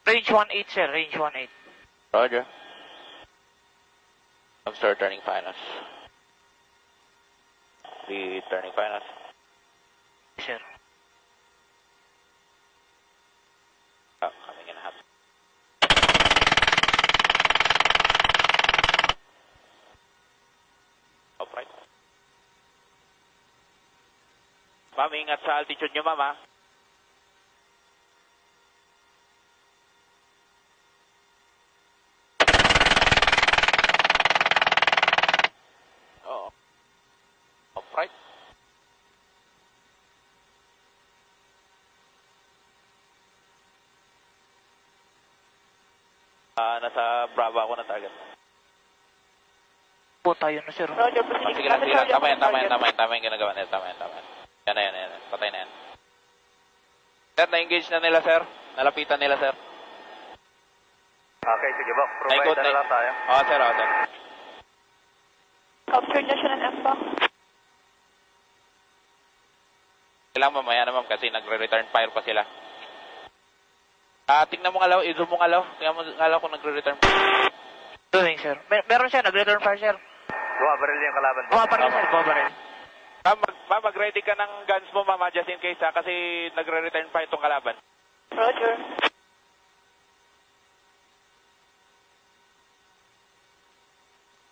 Range 18, sir. Range 18. Roger. I'm start turning finals. The turning finals. Sir. Coming in hot. Upright. Ma'am, ingat sa altitude nyo, ma'am, ha? Oo. Upright. Nasa Bravo ako na target. Po tayo na, sir. Roger, Sige lang. Tama yan ginagawa nila. Tama yan. Yan. Patay na yan. Sir, na-engage na nila, sir. Nalapitan nila, sir. Okay, sige, Bok. Provide na lang tayo. Oo, sir. Captured na siya ng M-Pack. Kailangan mamaya na, ma'am, kasi nagre-return fire pa sila. Tingnan mo nga alaw, i-zoom mo nga alaw. Tingnan mo nga alaw kung nagre-return. Doing, sir. Meron siya, nag-return fire, sir. Bumabaril yung kalaban. Bumabaril, sir. Bumabaril. Ma'am, mag-ready ka ng guns mo, ma'am, just in case, ha, kasi nagre-return fire itong kalaban. Roger.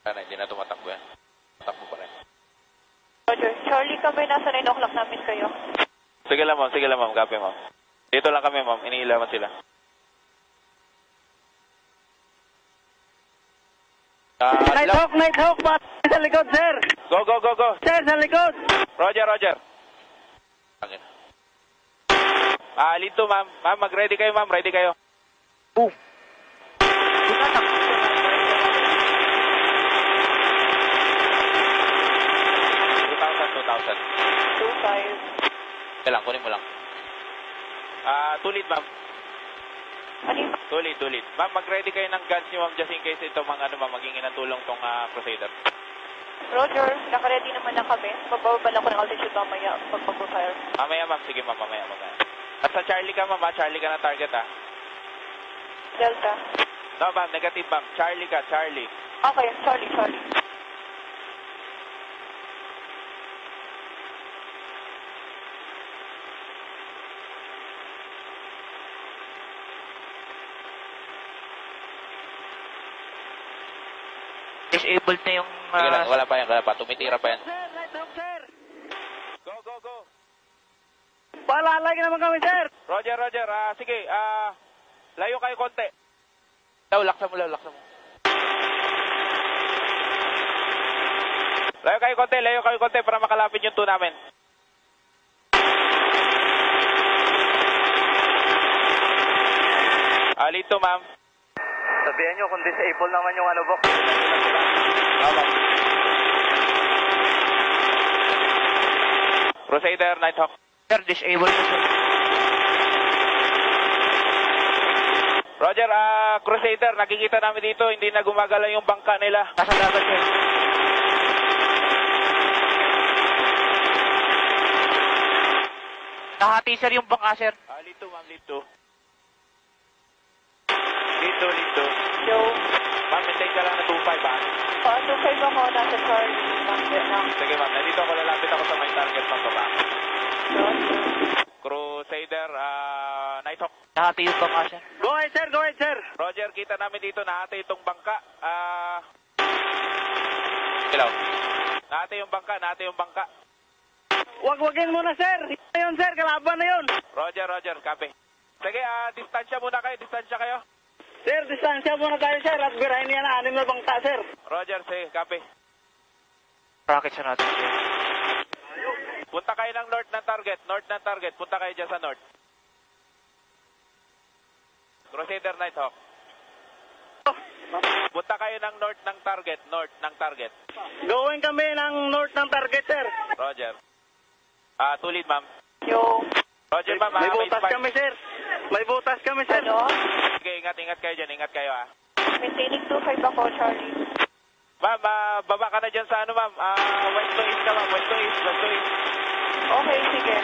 Hindi na tumatakbo yan. Tumatakbo pa rin. Roger. Charlie, kami nasa 9 o'clock namin kayo. Sige lang, ma'am. Copy, ma'am. Dito lang kami, ma'am. Iniilawan sila. Nighthawk, sa likod, sir. Go. Sir, sa likod. Roger. Lead to, ma'am. Ma'am, mag-ready kayo, ma'am. Ready kayo. Boom. 2,000. 2-5. Kailang, kunin mo lang. Tulit, ma'am. Ano yung... Tulit. Ma'am, mag-ready kayo ng guns nyo, ma'am, just in case ito mga ma'am, magiging ng tulong tong Crusader. Roger, naka-ready naman na kami. Bababa lang ko ng altitude mamaya pag mag-fire. Mamaya, ma'am. Sige, ma'am. Mamaya. At sa Charlie ka, ma'am, ha? Charlie ka na target, ha? Delta. No, ma'am. Negative, ma'am. Charlie ka. Charlie. Okay, Charlie. Disabled na yung... Sige lang. Wala pa. Tumitira pa yan. Sir, Nighthawk, sir. Go. Paalalay naman kami, sir. Roger. Sige. Layo kayo konti. Laksa mo. Layo kayo konti para makalapit yung 2 namin. Lead to, ma'am. Sabihan nyo kung disable naman yung Bok. Tama. Crusader, Nighthawk. Sir, disabled na, sir. Roger, Crusader, nakikita namin dito, hindi na gumagala yung bangka nila. Nasa dagat, sir. Nahati, sir, yung bangka, sir. Lead to, ma'am, lead to. Lead to. Yo. Ma'am, maintain ka lang na 2-5, ha? 2-5 ako, nasa Charlie. Sige, ma'am, nandito ako, lalapit ako sa may target, ma'am, baba. Roger. Crusader, Nighthawk. Nahati yung bangka, sir. Go ahead, sir. Roger, kita namin dito, nahati itong bangka. Hello. Nahati yung bangka. Wagwagin muna, sir. Yun, sir. Kalaban na yun. Roger, copy. Sige, distansya muna kayo. Sir, distansya muna tayo, sir. At birahin niya na 6 na bangka, sir. Roger, sige, copy. Rockets na natin, sir. Punta kayo ng north ng target. Punta kayo dyan sa north. Crusader, Nighthawk. Punta kayo ng north ng target. Going kami ng north ng target, sir. Roger. Tulid, ma'am. Yo. Roger, ma'am. May butas spike. kami, sir. May butas kami, sir. Ano? Sige, ingat kayo dyan. Ingat kayo, ha. Maintaining 2-5 ako, Charlie. Ma'am, baba ka na dyan sa ma'am. West to east ka, ma'am. West to east. Okay, sige.